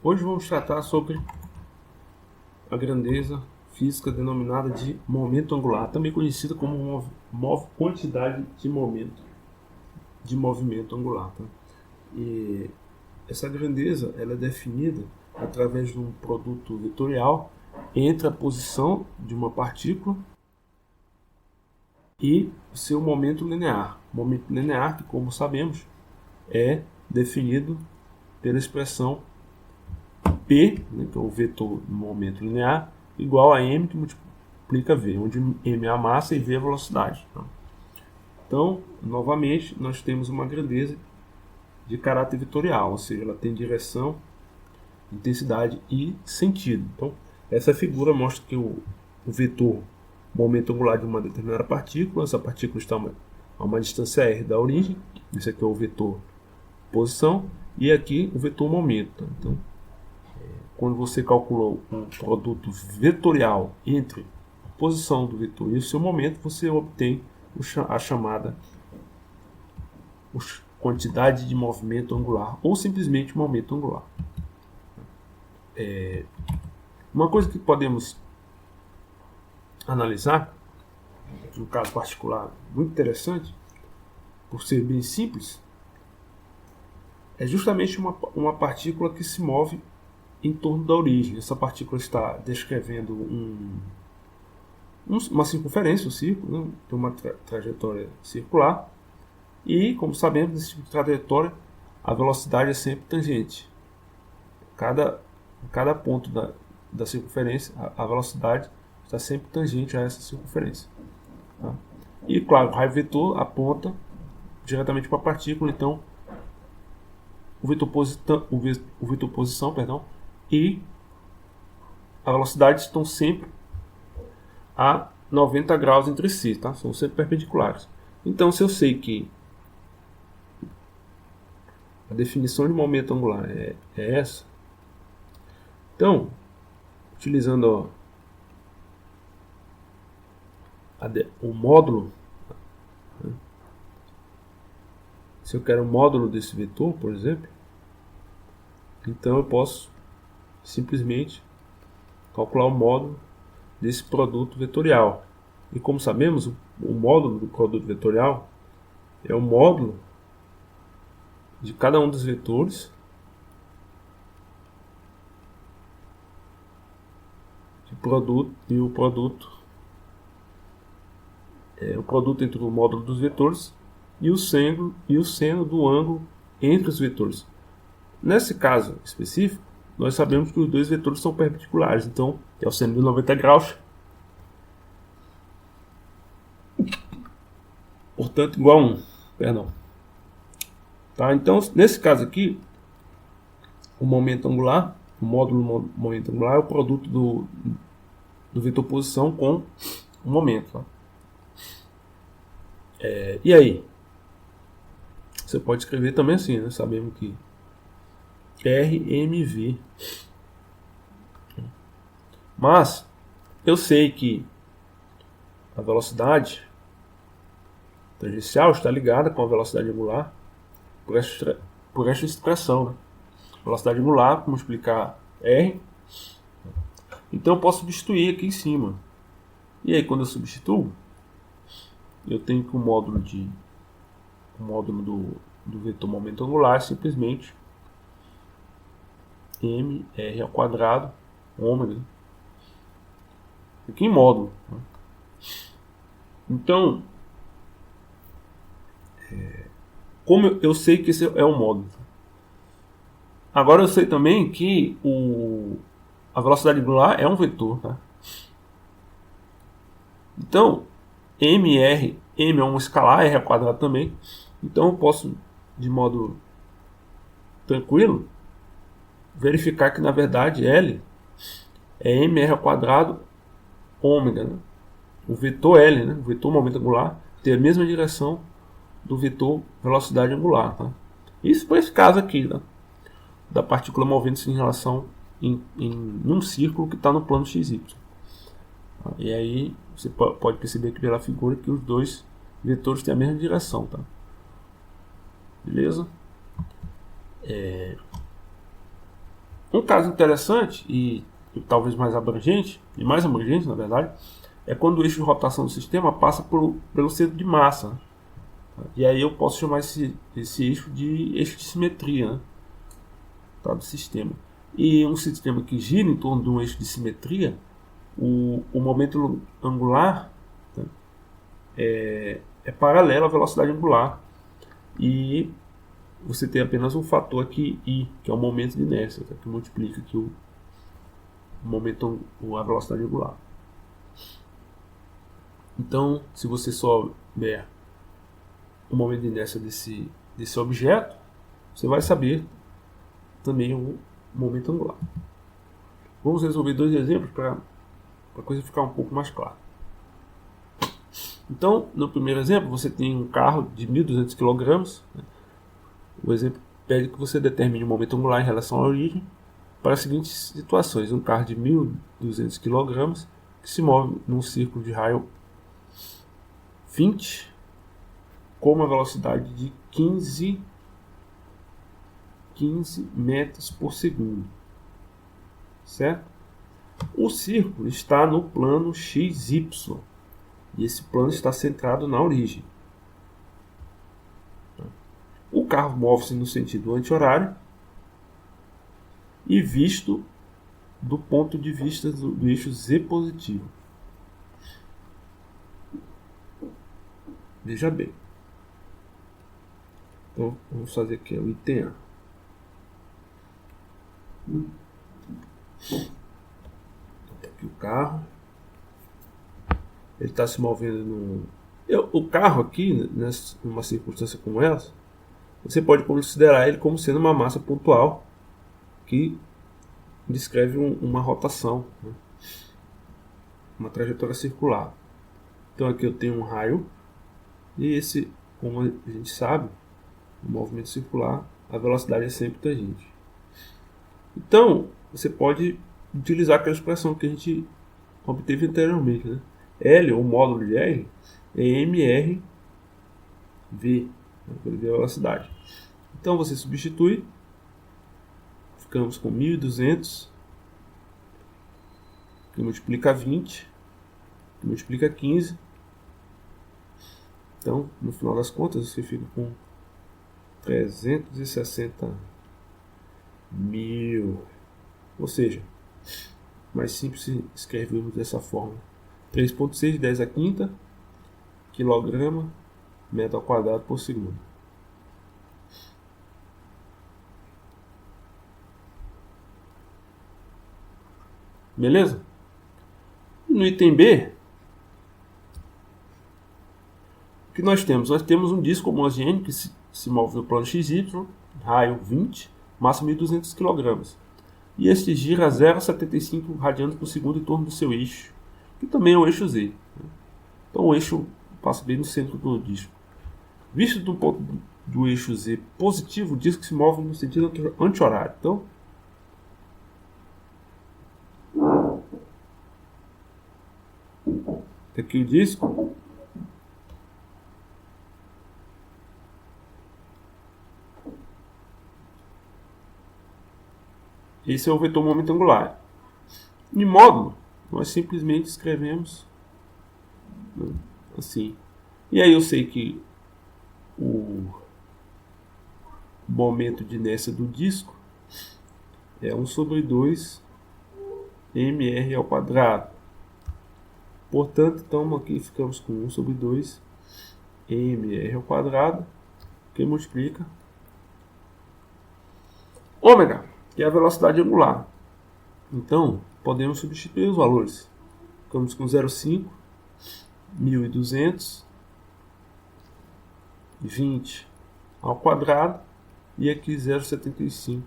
Hoje vamos tratar sobre a grandeza física denominada de momento angular, também conhecida como quantidade de movimento angular. Tá? E essa grandeza ela é definida através de um produto vetorial entre a posição de uma partícula e o seu momento linear. Momento linear, que como sabemos, é definido pela expressão P, né, que é o vetor do momento linear, igual a m que multiplica v, onde m é a massa e v é a velocidade. Tá? Então, novamente, nós temos uma grandeza de caráter vetorial, ou seja, ela tem direção, intensidade e sentido. Então, essa figura mostra que o vetor momento angular de uma determinada partícula, essa partícula está a uma distância r da origem, esse aqui é o vetor posição, e aqui o vetor momento. Então, quando você calculou um produto vetorial entre a posição do vetor e o seu momento, você obtém a chamada quantidade de movimento angular, ou simplesmente momento angular. Uma coisa que podemos analisar, um caso particular muito interessante, por ser bem simples, é justamente uma partícula que se move em torno da origem. Essa partícula está descrevendo uma circunferência, um círculo, né? Tem uma trajetória circular, e, como sabemos, nesse tipo de trajetória, a velocidade é sempre tangente. Cada ponto da circunferência, a velocidade está sempre tangente a essa circunferência. Tá? E, claro, o raio vetor aponta diretamente para a partícula, então o vetor posição e a velocidade estão sempre a 90 graus entre si, tá? São sempre perpendiculares. Então, se eu sei que a definição de momento angular é essa, então, utilizando o módulo, né? Se eu quero o módulo desse vetor, por exemplo, então eu posso simplesmente calcular o módulo desse produto vetorial. E como sabemos, o módulo do produto vetorial é o módulo de cada um dos vetores de produto e o produto o produto entre o módulo dos vetores e o seno do ângulo entre os vetores. Nesse caso específico, nós sabemos que os dois vetores são perpendiculares, então é o seno de 90 graus, portanto igual a 1. Tá? Então, nesse caso aqui, o momento angular, o módulo momento angular é o produto do vetor posição com o momento. Tá? E aí? Você pode escrever também assim, né? Sabemos que RMV. Mas eu sei que a velocidade tangencial está ligada com a velocidade angular por esta expressão, né? Velocidade angular, como explicar R. Então eu posso substituir aqui em cima. E aí quando eu substituo, eu tenho que o módulo do vetor momento angular é simplesmente mr ao quadrado ômega, aqui em módulo. Então, como eu sei que esse é o módulo, agora eu sei também que a velocidade angular é um vetor. Tá? Então, m é um escalar, r ao quadrado também. Então eu posso, de modo tranquilo, verificar que na verdade L é mr ao quadrado ômega, né? O vetor L, né? O vetor momento angular, tem a mesma direção do vetor velocidade angular. Tá? Isso para esse caso aqui, né? Da partícula movendo-se em relação em um círculo que está no plano XY. Tá? E aí você pode perceber aqui pela figura que os dois vetores têm a mesma direção. Tá? Beleza? Um caso interessante e talvez mais abrangente, na verdade, é quando o eixo de rotação do sistema passa pelo centro de massa, né? E aí eu posso chamar esse eixo de eixo de simetria, né? Tá, do sistema. E um sistema que gira em torno de um eixo de simetria, o momento angular, né, é paralelo à velocidade angular. E você tem apenas um fator aqui, I, que é o momento de inércia, tá, que multiplica aqui o momento, a velocidade angular. Então, se você souber o momento de inércia desse objeto, você vai saber também o momento angular. Vamos resolver dois exemplos para a coisa ficar um pouco mais clara. Então, no primeiro exemplo, você tem um carro de 1.200 kg. Né? O exemplo pede que você determine o momento angular em relação à origem para as seguintes situações. Um carro de 1.200 kg que se move num círculo de raio 20 com uma velocidade de 15 metros por segundo. Certo? O círculo está no plano XY e esse plano está centrado na origem. O carro move-se no sentido anti-horário e visto do ponto de vista do eixo Z positivo. Veja bem. Então, vamos fazer aqui o item A. Aqui o carro. Ele está se movendo o carro aqui, numa circunstância como essa, você pode considerar ele como sendo uma massa pontual que descreve uma rotação, né? Uma trajetória circular. Então aqui eu tenho um raio e esse, como a gente sabe, no movimento circular, a velocidade é sempre tangente. Então, você pode utilizar aquela expressão que a gente obteve anteriormente, né? L, ou módulo de R, é mRV, né, pela velocidade. Então você substitui, ficamos com 1.200, que multiplica 20, que multiplica 15. Então, no final das contas, você fica com 360 mil. Ou seja, mais simples se escrevermos dessa forma: 3,6 10 a quinta quilograma metro ao quadrado por segundo. Beleza? E no item B, o que nós temos? Nós temos um disco homogêneo que se move no plano XY, raio 20, massa 1.200 kg. E este gira a 0,75 radianos por segundo em torno do seu eixo, que também é o eixo Z. Então o eixo passa bem no centro do disco. Visto do ponto do eixo Z positivo, o disco se move no sentido anti-horário. Então, aqui o disco. Esse é o vetor momento angular. Em módulo, nós simplesmente escrevemos, né, assim. E aí eu sei que o momento de inércia do disco é 1 sobre 2 mr ao quadrado. Portanto, então aqui ficamos com 1 sobre 2 mr ao quadrado, que multiplica ômega, que é a velocidade angular. Então, podemos substituir os valores. Ficamos com 0,5, 1.200, 20 ao quadrado e aqui 0,75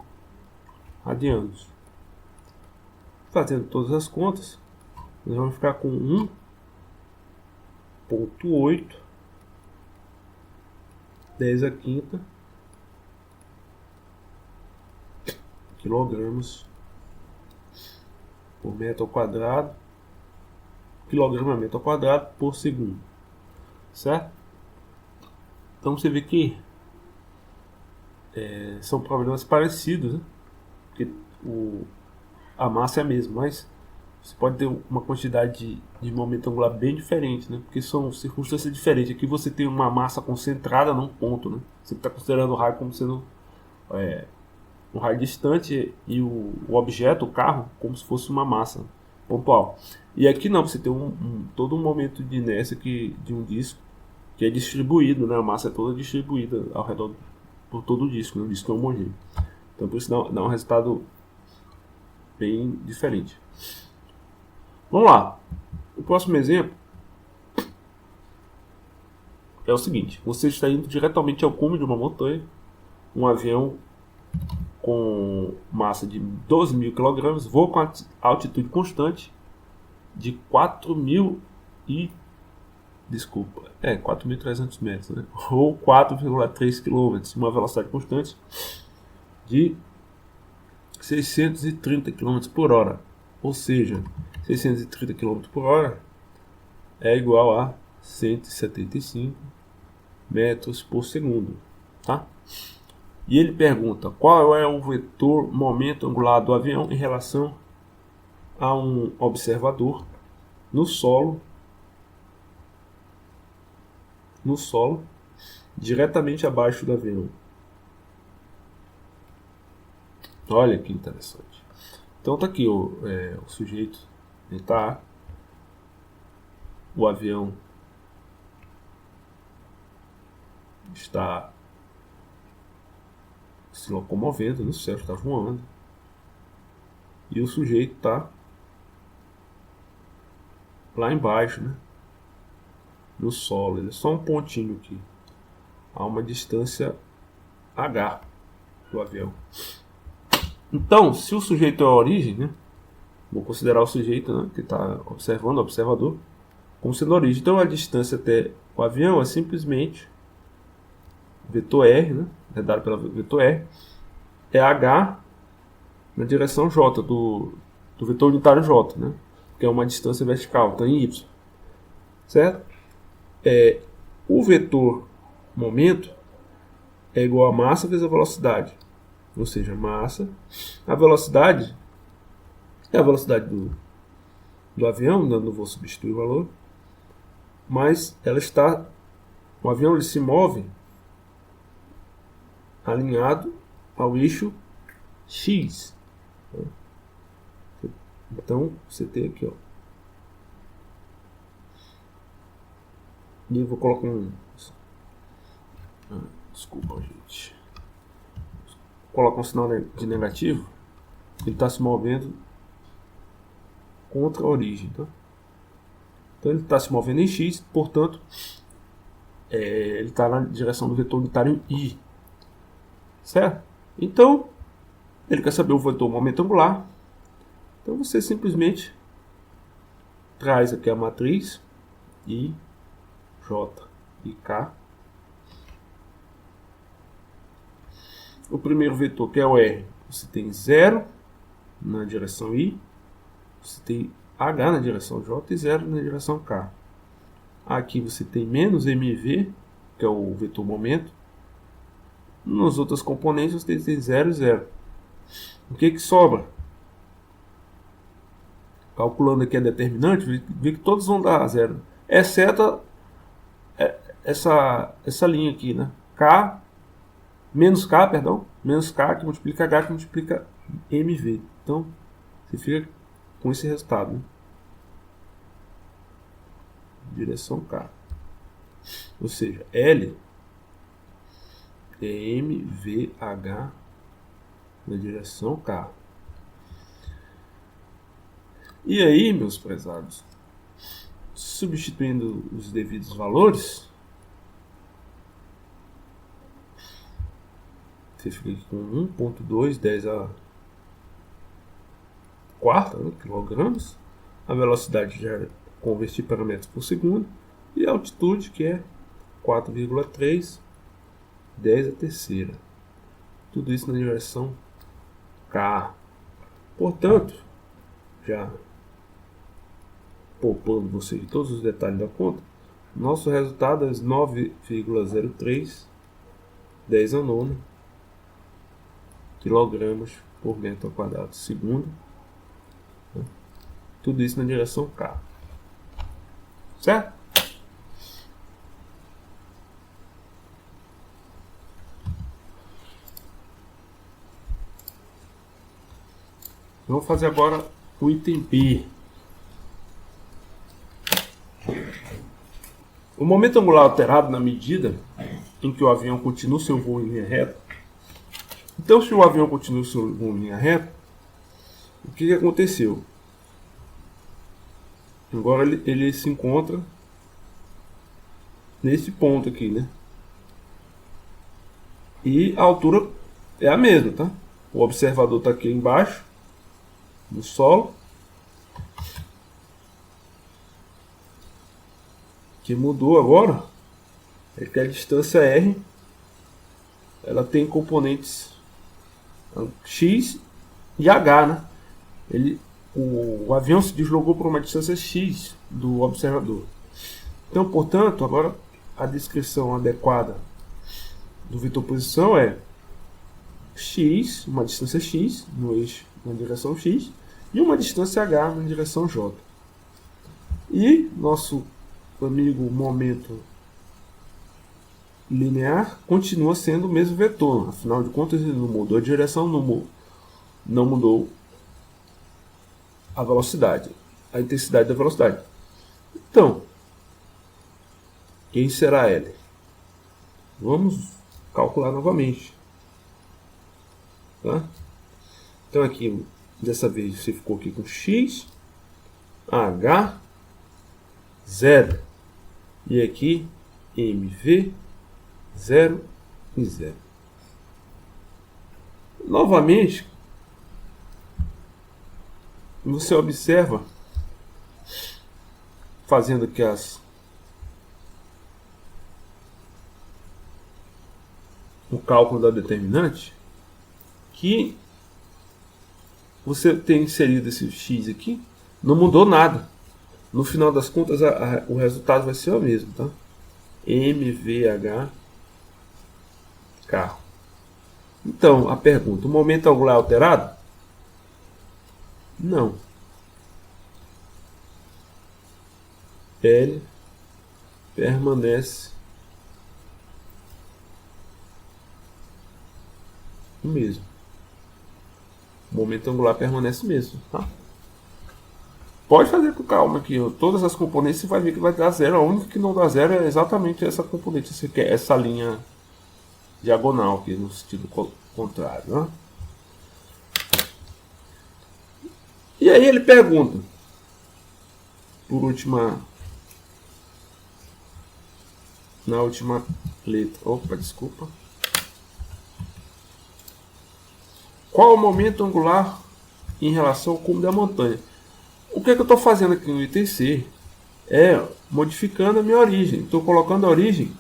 radianos. Fazendo todas as contas, nós vamos ficar com 1,8 10 a quinta quilogramas por metro ao quadrado, quilograma metro ao quadrado por segundo, certo? Então você vê que são problemas parecidos, né? Porque a massa é a mesma, mas você pode ter uma quantidade de momento angular bem diferente, né? Porque são circunstâncias diferentes. Aqui você tem uma massa concentrada num ponto, né? Você está considerando o raio como sendo um raio distante e o objeto, o carro, como se fosse uma massa pontual. E aqui não, você tem todo um momento de inércia de um disco que é distribuído, né? A massa é toda distribuída ao redor por todo o disco, né? O disco é homogêneo. Então por isso dá um resultado bem diferente. Vamos lá. O próximo exemplo é o seguinte: você está indo diretamente ao cume de uma montanha, um avião com massa de 12.000 kg, voa com altitude constante de 4.300 metros, né? Ou 4,3 km, uma velocidade constante de 630 km por hora. Ou seja, 630 km por hora é igual a 175 metros por segundo, tá? E ele pergunta qual é o vetor momento angular do avião em relação a um observador no solo, diretamente abaixo do avião. Olha que interessante. Então tá aqui o sujeito, ele tá, o avião está se locomovendo no céu, está voando, e o sujeito está lá embaixo, né, no solo. Ele é só um pontinho aqui, a uma distância h do avião. Então, se o sujeito é a origem, né, vou considerar o sujeito, né, que está observando, o observador, como sendo a origem. Então a distância até o avião é simplesmente vetor r, né, é dado pela vetor r, é h na direção j do vetor unitário j, né, que é uma distância vertical, então em y, certo? O vetor momento é igual a massa vezes a velocidade, ou seja, massa, a velocidade é a velocidade do avião, não vou substituir o valor, mas o avião ele se move alinhado ao eixo x. Então você tem aqui, ó, e eu vou colocar desculpa, gente, coloca um sinal de negativo. Ele está se movendo contra a origem, tá? Então ele está se movendo em x, portanto ele está na direção do vetor unitário i, certo? Então ele quer saber o vetor momento angular. Então você simplesmente traz aqui a matriz I, J e K. O primeiro vetor, que é o R, você tem 0 na direção I, você tem H na direção J e 0 na direção K. Aqui você tem menos MV, que é o vetor momento. Nos outros componentes você tem 0 e 0. O que sobra? Calculando aqui a determinante, vê que todos vão dar 0, exceto essa linha aqui, né? Menos K que multiplica H que multiplica MV. Então, você fica com esse resultado, né? Direção K. Ou seja, L é MVH na direção K. E aí, meus prezados, substituindo os devidos valores, você fica aqui com 1.210 a quarta, né, quilogramas. A velocidade já é convertir para metros por segundo. E a altitude, que é 4,3, 10 a terceira. Tudo isso na direção K. Portanto, já poupando você de todos os detalhes da conta, nosso resultado é 9,03, 10 a nona quilogramas por metro ao quadrado segundo. Né? Tudo isso na direção K. Certo? Vamos fazer agora o item B. O momento angular alterado na medida em que o avião continua seu voo em linha reta. Então, se o avião continua seu voo em linha reta, o que aconteceu? Agora ele se encontra nesse ponto aqui, né? E a altura é a mesma, tá? O observador está aqui embaixo, no solo. O que mudou agora é que a distância R ela tem componentes x e h, né? O avião se deslocou por uma distância x do observador. Então, portanto, agora a descrição adequada do vetor posição é x, uma distância x no eixo na direção x e uma distância h na direção j. E nosso amigo momento linear continua sendo o mesmo vetor. Afinal de contas, ele não mudou a direção, não mudou a velocidade, a intensidade da velocidade. Então, quem será L? Vamos calcular novamente. Tá? Então aqui, dessa vez você ficou aqui com x, h, 0. E aqui, mv, 0 e 0. Novamente, você observa, fazendo aqui o cálculo da determinante, que você tem inserido esse x aqui, não mudou nada. No final das contas, o resultado vai ser o mesmo, tá? MVH K. Então, a pergunta, o momento angular é alterado? Não. L permanece o mesmo. O momento angular permanece o mesmo, tá? Pode fazer com calma aqui, todas as componentes você vai ver que vai dar zero. A única que não dá zero é exatamente essa componente, essa linha diagonal aqui no sentido contrário, né? E aí ele pergunta, na última letra, desculpa. Qual o momento angular em relação ao cume da montanha? O que eu estou fazendo aqui no item C é modificando a minha origem. Estou colocando a origem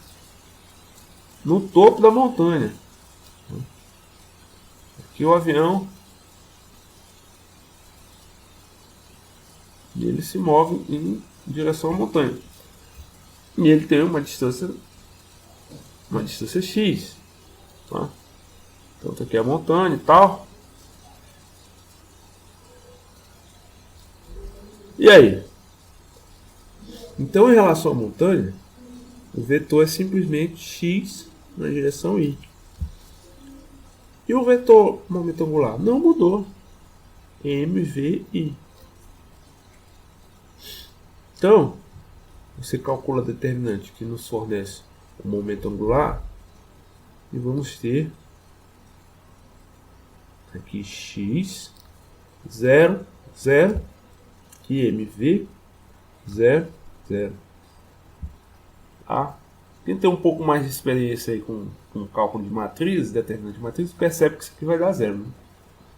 no topo da montanha. Aqui o avião ele se move em direção à montanha. E ele tem uma distância x. Tá? Então aqui é a montanha e tal. E aí? Então, em relação à montanha, o vetor é simplesmente x na direção y. E o vetor momento angular não mudou. MVI. Então, você calcula a determinante que nos fornece o momento angular e vamos ter aqui x 0, 0 e mv 0, 0. Quem tem um pouco mais de experiência aí com cálculo de matrizes, determinante de matrizes, percebe que isso aqui vai dar zero, né?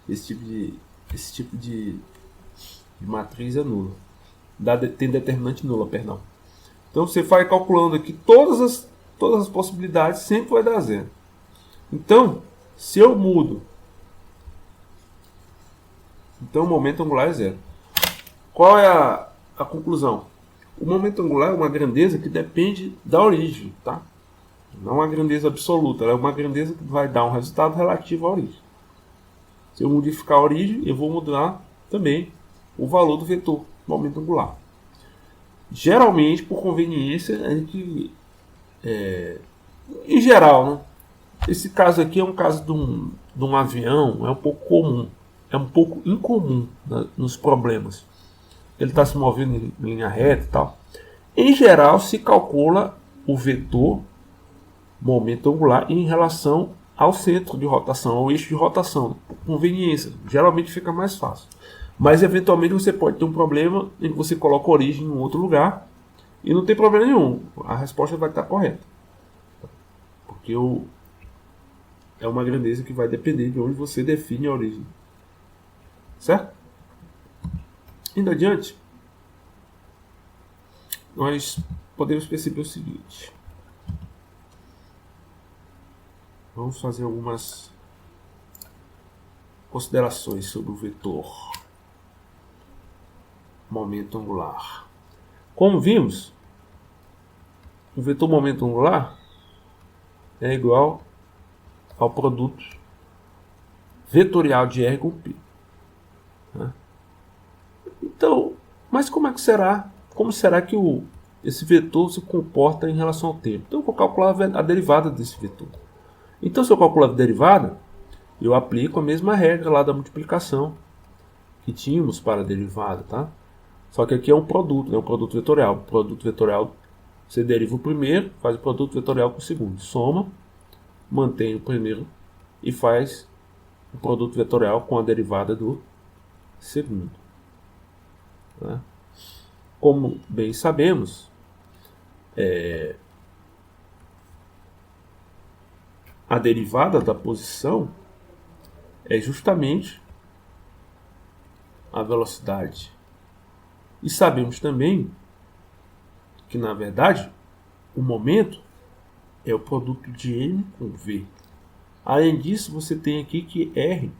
Esse tipo de matriz é nula. Tem determinante nula, perdão. Então você vai calculando aqui todas as possibilidades, sempre vai dar zero. Então, se eu mudo, então o momento angular é zero. Qual é a conclusão? O momento angular é uma grandeza que depende da origem, tá? Não é uma grandeza absoluta, ela é uma grandeza que vai dar um resultado relativo à origem. Se eu modificar a origem, eu vou mudar também o valor do vetor momento angular. Geralmente, por conveniência, a gente, em geral, né? Esse caso aqui é um caso de um avião, é um pouco comum, é um pouco incomum, né, nos problemas. Ele está se movendo em linha reta e tal. Em geral, se calcula o vetor momento angular em relação ao centro de rotação, ao eixo de rotação, por conveniência. Geralmente fica mais fácil. Mas eventualmente você pode ter um problema em que você coloca a origem em outro lugar e não tem problema nenhum. A resposta vai estar correta. Porque é uma grandeza que vai depender de onde você define a origem. Certo? Indo adiante, nós podemos perceber o seguinte. Vamos fazer algumas considerações sobre o vetor momento angular. Como vimos, o vetor momento angular é igual ao produto vetorial de R com P. Então, mas como é que será? Como será que esse vetor se comporta em relação ao tempo? Então eu vou calcular a derivada desse vetor. Então, se eu calcular a derivada, eu aplico a mesma regra lá da multiplicação que tínhamos para a derivada, tá? Só que aqui é um produto, né? Um produto vetorial. O produto vetorial, você deriva o primeiro, faz o produto vetorial com o segundo. Soma, mantém o primeiro e faz o produto vetorial com a derivada do segundo. Né? Como bem sabemos, a derivada da posição é justamente a velocidade. E sabemos também que, na verdade, o momento é o produto de M com V. Além disso, você tem aqui que R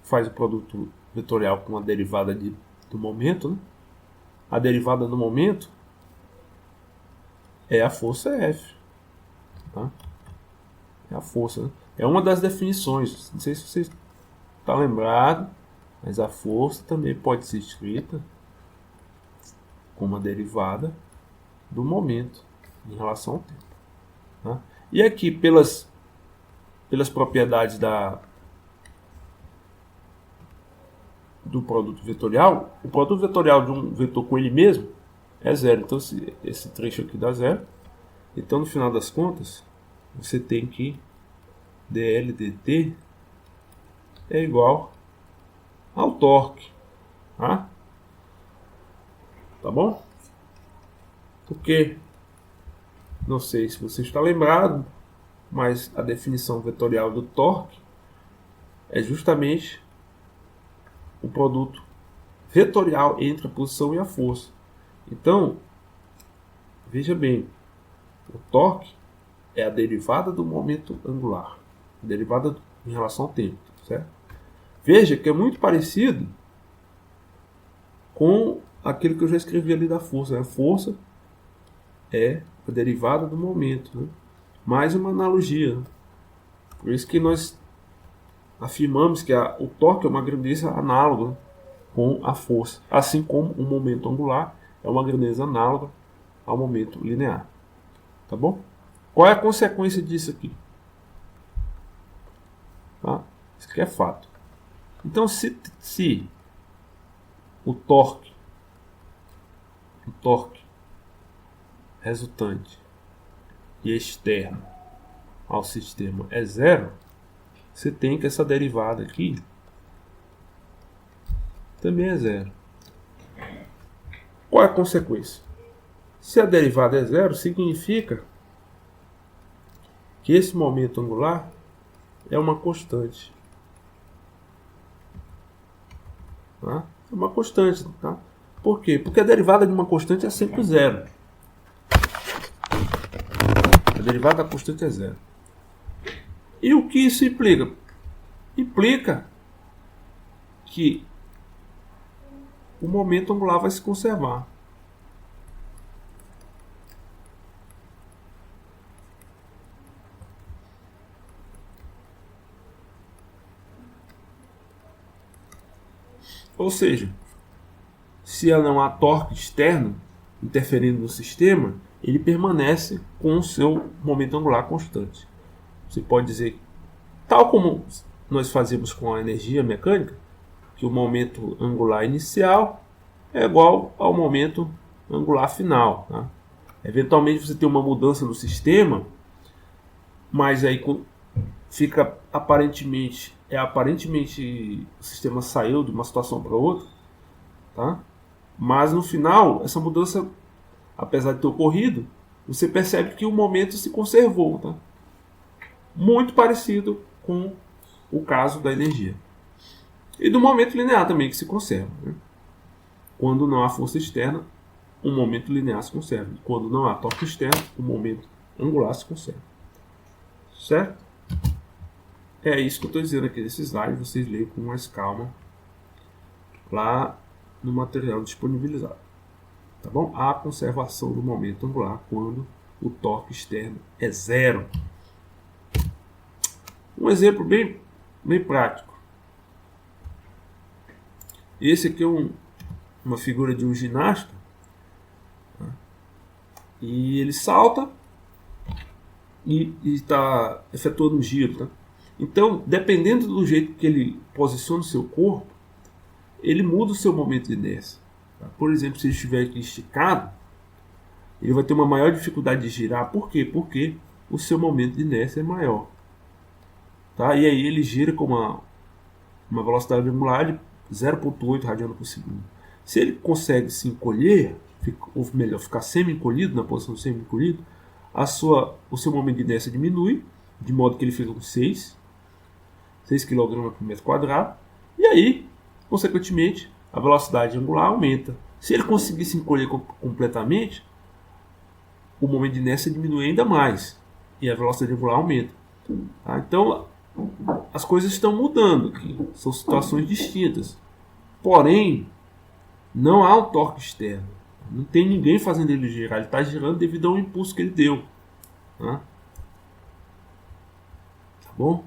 faz o produto vetorial com a derivada do momento. Né? A derivada do momento é a força F. Tá? É a força. Né? É uma das definições. Não sei se você está lembrado, mas a força também pode ser escrita como a derivada do momento em relação ao tempo. Tá? E aqui, pelas propriedades do produto vetorial, o produto vetorial de um vetor com ele mesmo é zero. Então, esse trecho aqui dá zero. Então, no final das contas, você tem que dl dt é igual ao torque. Tá bom? Porque, não sei se você está lembrado, mas a definição vetorial do torque é justamente o produto vetorial entre a posição e a força. Então, veja bem, o torque é a derivada do momento angular, a derivada em relação ao tempo, certo? Veja que é muito parecido com aquilo que eu já escrevi ali da força. A força é a derivada do momento, né? Mais uma analogia. Né? Por isso que nós afirmamos que o torque é uma grandeza análoga com a força, assim como o momento angular é uma grandeza análoga ao momento linear. Tá bom? Qual é a consequência disso aqui? Tá? Isso aqui é fato. Então, se o torque resultante e externo ao sistema é zero, você tem que essa derivada aqui também é zero. Qual é a consequência? Se a derivada é zero, significa que esse momento angular é uma constante. Tá? É uma constante. Tá? Por quê? Porque a derivada de uma constante é sempre zero. A derivada da constante é zero. E o que isso implica? Implica que o momento angular vai se conservar. Ou seja, se não há torque externo interferindo no sistema, ele permanece com o seu momento angular constante. Você pode dizer, tal como nós fazemos com a energia mecânica, que o momento angular inicial é igual ao momento angular final. Tá? Eventualmente você tem uma mudança no sistema, mas aí fica aparentemente o sistema saiu de uma situação para outra, tá? Mas no final essa mudança, apesar de ter ocorrido, você percebe que o momento se conservou, tá? Muito parecido com o caso da energia e do momento linear também, que se conserva, né? Quando não há força externa, o momento linear se conserva. Quando não há torque externo, o momento angular se conserva. Certo? É isso que eu estou dizendo aqui nesse slide. Vocês leem com mais calma lá no material disponibilizado. Tá bom? Há conservação do momento angular quando o torque externo é zero. Um exemplo bem prático. Esse aqui é uma figura de um ginasta. Tá? E ele salta e está efetuando um giro. Tá? Então, dependendo do jeito que ele posiciona o seu corpo, ele muda o seu momento de inércia. Tá? Por exemplo, se ele estiver aqui esticado, ele vai ter uma maior dificuldade de girar. Por quê? Porque o seu momento de inércia é maior. Tá? E aí ele gira com uma velocidade angular de 0,8 radianos por segundo. Se ele consegue se encolher, ou melhor, ficar semi-encolhido, na posição semi-encolhido, o seu momento de inércia diminui, de modo que ele fica com 6 kg por metro quadrado, e aí, consequentemente, a velocidade angular aumenta. Se ele conseguir se encolher completamente, o momento de inércia diminui ainda mais, e a velocidade angular aumenta. Tá? Então, as coisas estão mudando aqui, são situações distintas. Porém, não há um torque externo. Não tem ninguém fazendo ele girar. Ele está girando devido ao impulso que ele deu. Tá bom?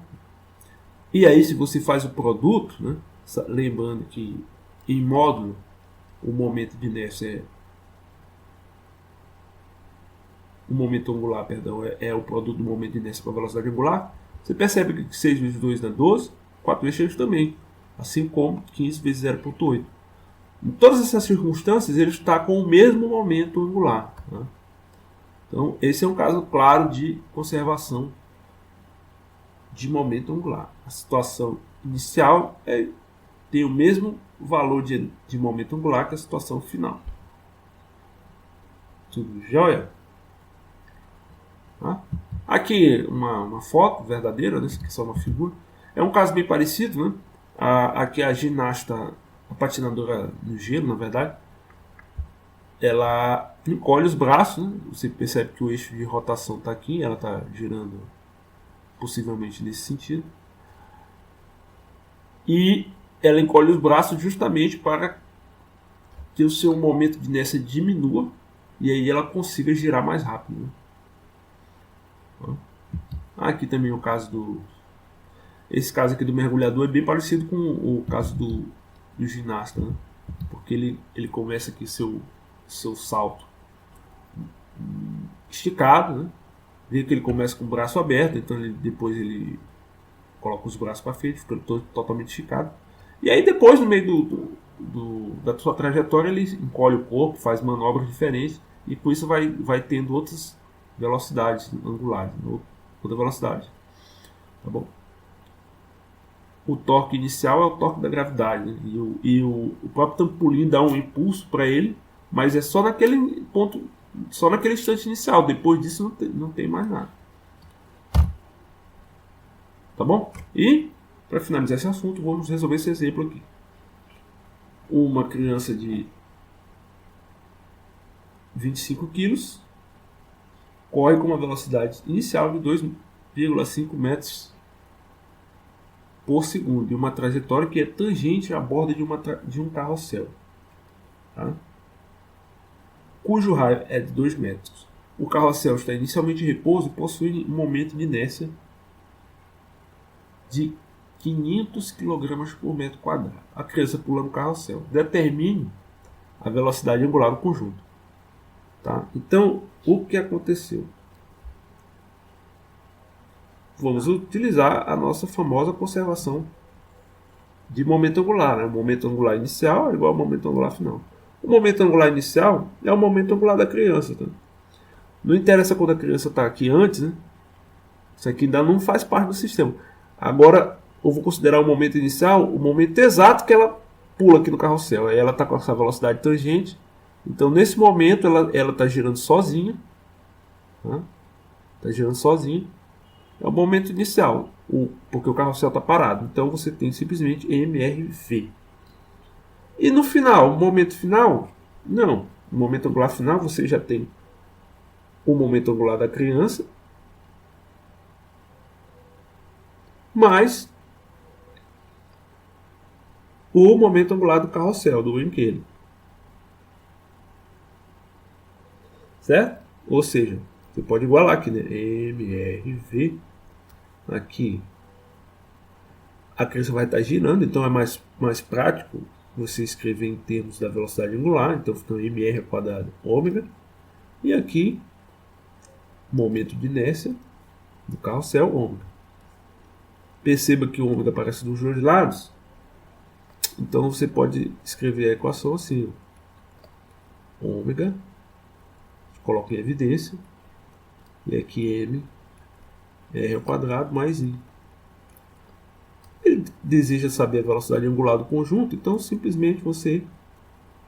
E aí, se você faz o produto, né, lembrando que em módulo o momento de inércia o momento angular, perdão, é o produto do momento de inércia com a velocidade angular. Você percebe que 6 vezes 2 dá 12, 4 vezes 6 também, assim como 15 vezes 0,8. Em todas essas circunstâncias, ele está com o mesmo momento angular. Né? Então, esse é um caso claro de conservação de momento angular. A situação inicial tem o mesmo valor de momento angular que a situação final. Tudo jóia? Tá? Aqui uma foto verdadeira, né? Isso aqui é só uma figura. É um caso bem parecido, né? Aqui a ginasta, a patinadora no gelo, na verdade, ela encolhe os braços, né? Você percebe que o eixo de rotação está aqui, ela está girando possivelmente nesse sentido. E ela encolhe os braços justamente para que o seu momento de inércia diminua e aí ela consiga girar mais rápido. Né? Aqui também o caso esse caso aqui do mergulhador é bem parecido com o caso do ginasta, né? Porque ele começa aqui seu salto esticado, né? Vê que ele começa com o braço aberto, então depois ele coloca os braços para frente, fica totalmente esticado. E aí depois, no meio da sua trajetória, ele encolhe o corpo, faz manobras diferentes e com isso vai tendo outras velocidades angulares, outra velocidade. Tá bom? O torque inicial é o torque da gravidade, né? e o próprio trampolim dá um impulso para ele, mas é só naquele ponto, só naquele instante inicial. Depois disso não tem mais nada. Tá bom? E para finalizar esse assunto, vamos resolver esse exemplo aqui. Uma criança de 25 quilos corre com uma velocidade inicial de 2,5 metros por segundo e uma trajetória que é tangente à borda de um carrossel, tá? Cujo raio é de 2 metros. O carrossel está inicialmente em repouso e possui um momento de inércia de 500 kg por metro quadrado. A criança pula no carrossel. Determine a velocidade angular do conjunto. Tá? Então, o que aconteceu? Vamos utilizar a nossa famosa conservação de momento angular. Né? O momento angular inicial é igual ao momento angular final. O momento angular inicial é o momento angular da criança. Tá? Não interessa quando a criança está aqui antes, né? Isso aqui ainda não faz parte do sistema. Agora, eu vou considerar o momento inicial, o momento exato que ela pula aqui no carrossel. Aí ela está com essa velocidade tangente. Então, nesse momento, ela está girando sozinha. Está girando sozinha. É o momento inicial, porque o carrossel está parado. Então, você tem simplesmente MRV. E no final, o momento final, não. No momento angular final, você já tem o momento angular da criança, mais o momento angular do carrossel, do brinquedo. Certo? Ou seja, você pode igualar aqui, né? MRV. Aqui a criança vai estar girando, então é mais prático você escrever em termos da velocidade angular. Então fica mr quadrado ômega. E aqui, momento de inércia do carrossel, ômega. Perceba que o ômega aparece dos dois lados. Então você pode escrever a equação assim: ômega, coloca em evidência, e aqui m r ao quadrado mais i. Ele deseja saber a velocidade angular do conjunto, então simplesmente você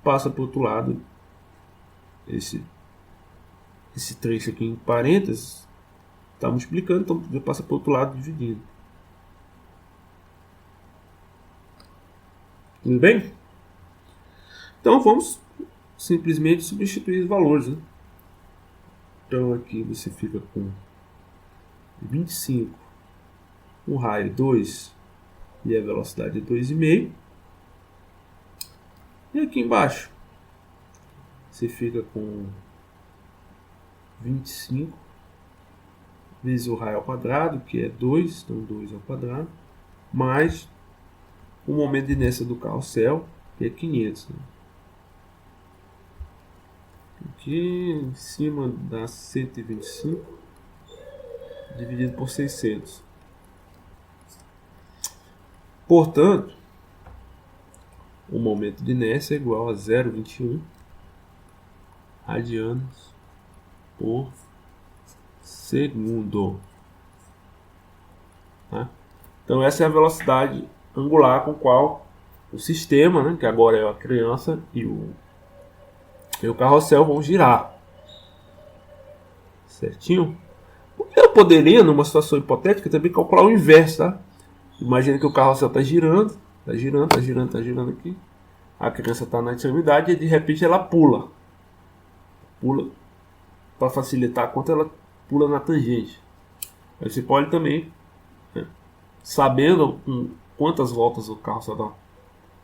passa para o outro lado esse trecho aqui em parênteses, está multiplicando, então você passa para o outro lado dividindo. Tudo bem? Então vamos simplesmente substituir os valores. Né? Então aqui você fica com 25, o raio 2 e a velocidade é 2,5. E aqui embaixo você fica com 25 vezes o raio ao quadrado, que é 2, então 2 ao quadrado, mais o momento de inércia do carrossel, que é 500. Né? Aqui em cima dá 125 dividido por 600. Portanto, o momento de inércia é igual a 0,21 radianos por segundo. Tá? Então essa é a velocidade angular com qual o sistema, né, que agora é a criança e o carrossel vão girar. Certinho? Eu poderia, numa situação hipotética, também calcular o inverso, tá? Imagina que o carrossel está girando aqui. A criança está na extremidade e de repente ela pula. Para facilitar a conta, ela pula na tangente. Aí você pode também, né, sabendo quantas voltas o carrossel dá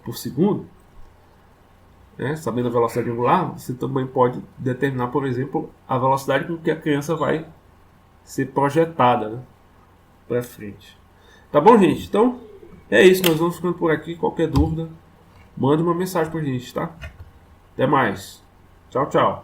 por segundo, né, sabendo a velocidade angular, você também pode determinar, por exemplo, a velocidade com que a criança vai ser projetada, né, para frente. Tá bom, gente? Então, é isso. Nós vamos ficando por aqui. Qualquer dúvida, manda uma mensagem pra gente, tá? Até mais. Tchau, tchau.